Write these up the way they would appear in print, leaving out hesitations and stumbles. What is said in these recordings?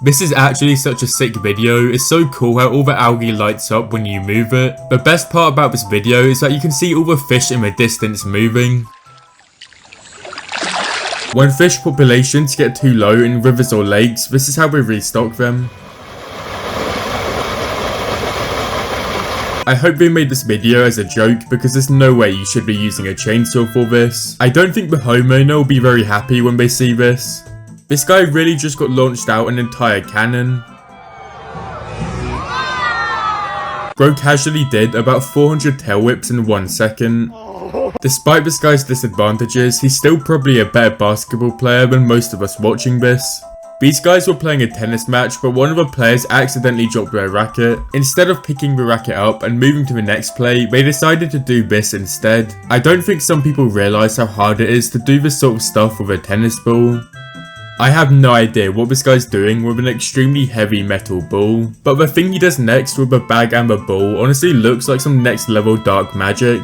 This is actually such a sick video. It's so cool how all the algae lights up when you move it. The best part about this video is that you can see all the fish in the distance moving. When fish populations get too low in rivers or lakes, this is how we restock them. I hope they made this video as a joke because there's no way you should be using a chainsaw for this. I don't think the homeowner will be very happy when they see this. This guy really just got launched out an entire cannon. Bro casually did about 400 tail whips in 1 second. Despite this guy's disadvantages, he's still probably a better basketball player than most of us watching this. These guys were playing a tennis match, but one of the players accidentally dropped their racket. Instead of picking the racket up and moving to the next play, they decided to do this instead. I don't think some people realise how hard it is to do this sort of stuff with a tennis ball. I have no idea what this guy's doing with an extremely heavy metal ball, but the thing he does next with the bag and the ball honestly looks like some next level dark magic.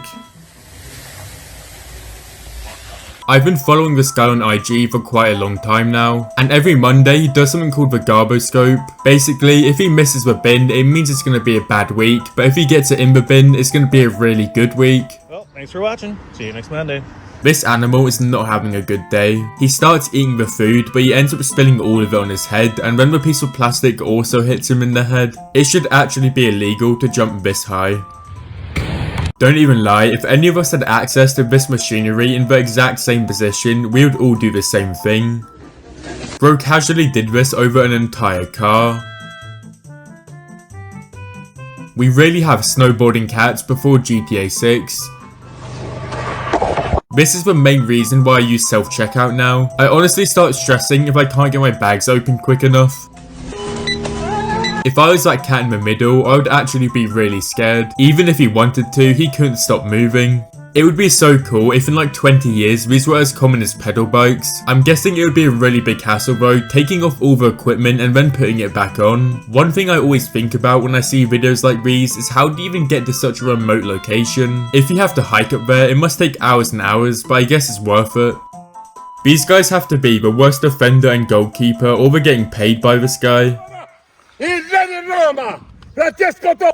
I've been following this guy on IG for quite a long time now, and every Monday he does something called the Garboscope. Basically, if he misses the bin, it means it's going to be a bad week, but if he gets it in the bin, it's going to be a really good week. Well, thanks for watching. See you next Monday. This animal is not having a good day. He starts eating the food, but he ends up spilling all of it on his head, and then the piece of plastic also hits him in the head. It should actually be illegal to jump this high. Don't even lie, if any of us had access to this machinery in the exact same position, we would all do the same thing. Bro casually did this over an entire car. We really have snowboarding cats before GTA 6. This is the main reason why I use self-checkout now. I honestly start stressing if I can't get my bags open quick enough. If I was that cat in the middle, I would actually be really scared. Even if he wanted to, he couldn't stop moving. It would be so cool if in like 20 years these were as common as pedal bikes. I'm guessing it would be a really big hassle though, taking off all the equipment and then putting it back on. One thing I always think about when I see videos like these is how do you even get to such a remote location? If you have to hike up there, it must take hours and hours, but I guess it's worth it. These guys have to be the worst defender and goalkeeper, or they're getting paid by this guy.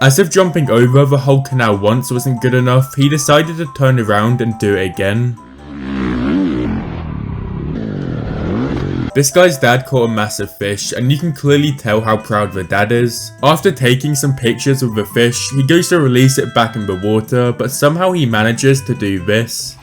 As if jumping over the whole canal once wasn't good enough, he decided to turn around and do it again. This guy's dad caught a massive fish, and you can clearly tell how proud the dad is. After taking some pictures of the fish, he goes to release it back in the water, but somehow he manages to do this.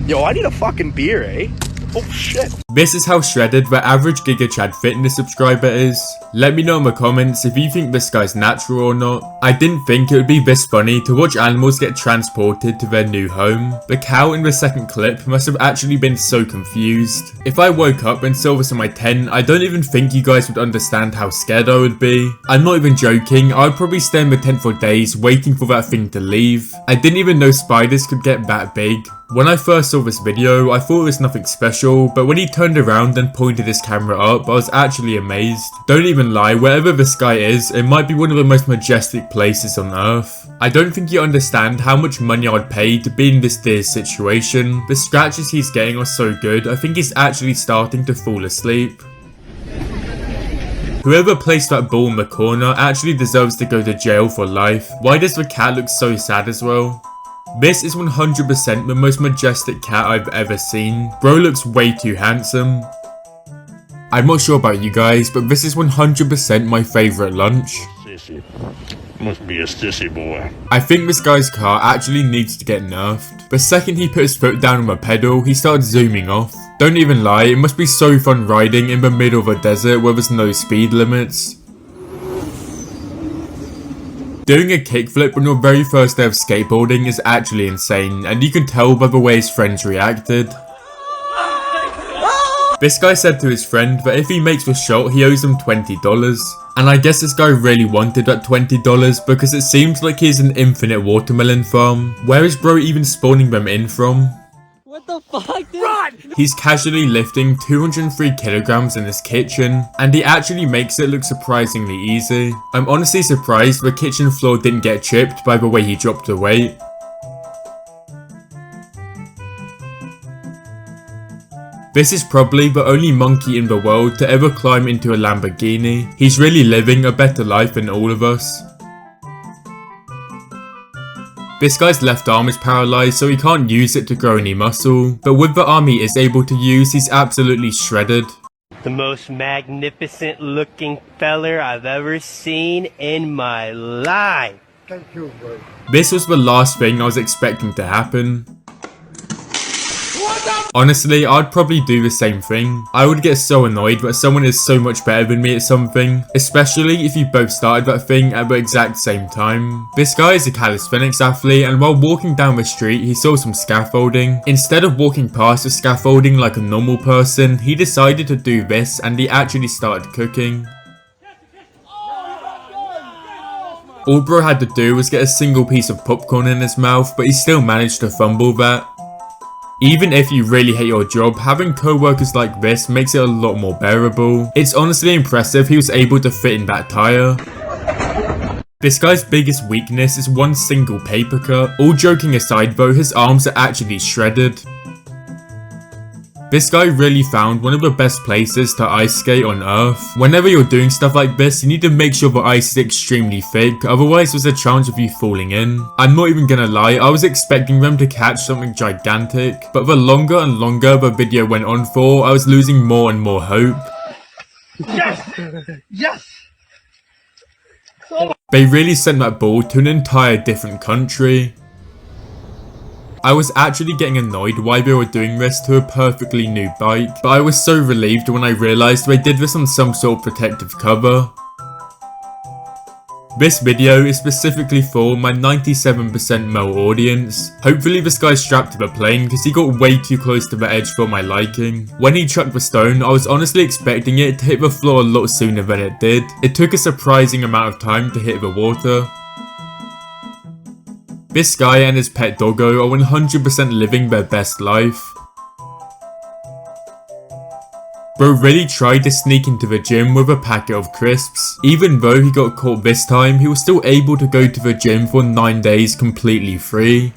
Yo, I need a fucking beer, eh? Oh shit. This is how shredded the average GigaChadFitness subscriber is. Let me know in the comments if you think this guy's natural or not. I didn't think it would be this funny to watch animals get transported to their new home. The cow in the second clip must have actually been so confused. If I woke up and saw this in my tent, I don't even think you guys would understand how scared I would be. I'm not even joking, I would probably stay in the tent for days waiting for that thing to leave. I didn't even know spiders could get that big. When I first saw this video, I thought it was nothing special, but when he turned around and pointed his camera up, I was actually amazed. Don't even lie, wherever this guy is, it might be one of the most majestic places on earth. I don't think you understand how much money I'd pay to be in this deer's situation. The scratches he's getting are so good, I think he's actually starting to fall asleep. Whoever placed that ball in the corner actually deserves to go to jail for life. Why does the cat look so sad as well? This is 100% the most majestic cat I've ever seen. Bro looks way too handsome. I'm not sure about you guys, but this is 100% my favourite lunch. Sissy. Must be a sissy boy. I think this guy's car actually needs to get nerfed. The second he put his foot down on the pedal, he started zooming off. Don't even lie, it must be so fun riding in the middle of a desert where there's no speed limits. Doing a kickflip on your very first day of skateboarding is actually insane, and you can tell by the way his friends reacted. This guy said to his friend that if he makes the shot, he owes him $20. And I guess this guy really wanted that $20 because it seems like he has an infinite watermelon farm. Where is bro even spawning them in from? What the fuck, dude? Run! He's casually lifting 203 kilograms in his kitchen, and he actually makes it look surprisingly easy. I'm honestly surprised the kitchen floor didn't get chipped by the way he dropped the weight. This is probably the only monkey in the world to ever climb into a Lamborghini. He's really living a better life than all of us. This guy's left arm is paralysed, so he can't use it to grow any muscle, but with the arm he is able to use, he's absolutely shredded. The most magnificent looking feller I've ever seen in my life. Thank you, bro. This was the last thing I was expecting to happen. Honestly, I'd probably do the same thing. I would get so annoyed that someone is so much better than me at something, especially if you both started that thing at the exact same time. This guy is a calisthenics athlete, and while walking down the street he saw some scaffolding. Instead of walking past the scaffolding like a normal person, he decided to do this and he actually started cooking. All bro had to do was get a single piece of popcorn in his mouth, but he still managed to fumble that. Even if you really hate your job, having co-workers like this makes it a lot more bearable. It's honestly impressive he was able to fit in that tire. This guy's biggest weakness is one single paper cut. All joking aside though, his arms are actually shredded. This guy really found one of the best places to ice skate on earth. Whenever you're doing stuff like this, you need to make sure the ice is extremely thick, otherwise there's a chance of you falling in. I'm not even gonna lie, I was expecting them to catch something gigantic, but the longer and longer the video went on for, I was losing more and more hope. Yes! Yes! They really sent that ball to an entire different country. I was actually getting annoyed why they were doing this to a perfectly new bike, but I was so relieved when I realised they did this on some sort of protective cover. This video is specifically for my 97% male audience. Hopefully this guy's strapped to the plane because he got way too close to the edge for my liking. When he chucked the stone, I was honestly expecting it to hit the floor a lot sooner than it did. It took a surprising amount of time to hit the water. This guy and his pet doggo are 100% living their best life. Bro really tried to sneak into the gym with a packet of crisps. Even though he got caught this time, he was still able to go to the gym for 9 days completely free.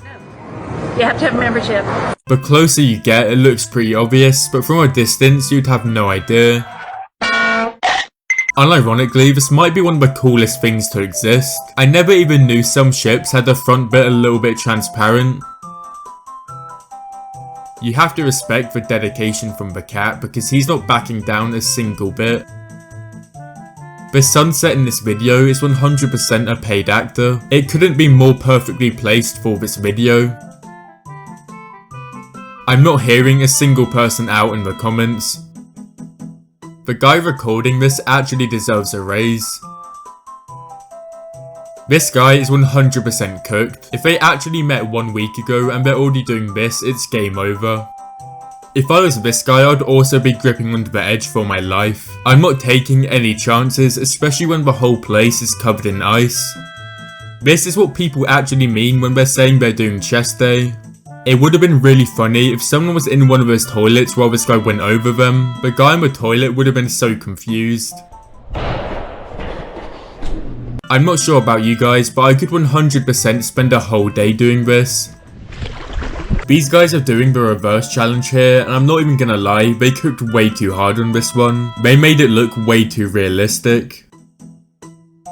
You have to have a membership. The closer you get, it looks pretty obvious, but from a distance, you'd have no idea. Unironically, this might be one of the coolest things to exist. I never even knew some ships had the front bit a little bit transparent. You have to respect the dedication from the cat because he's not backing down a single bit. The sunset in this video is 100% a paid actor. It couldn't be more perfectly placed for this video. I'm not hearing a single person out in the comments. The guy recording this actually deserves a raise. This guy is 100% cooked. If they actually met 1 week ago and they're already doing this, it's game over. If I was this guy, I'd also be gripping onto the edge for my life. I'm not taking any chances, especially when the whole place is covered in ice. This is what people actually mean when they're saying they're doing chest day. It would have been really funny if someone was in one of those toilets while this guy went over them. The guy in the toilet would have been so confused. I'm not sure about you guys, but I could 100% spend a whole day doing this. These guys are doing the reverse challenge here, and I'm not even gonna lie, they cooked way too hard on this one. They made it look way too realistic.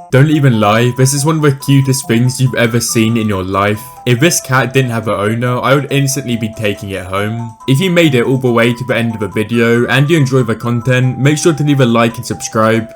Don't even lie, this is one of the cutest things you've ever seen in your life. If this cat didn't have an owner, I would instantly be taking it home. If you made it all the way to the end of the video and you enjoy the content, make sure to leave a like and subscribe.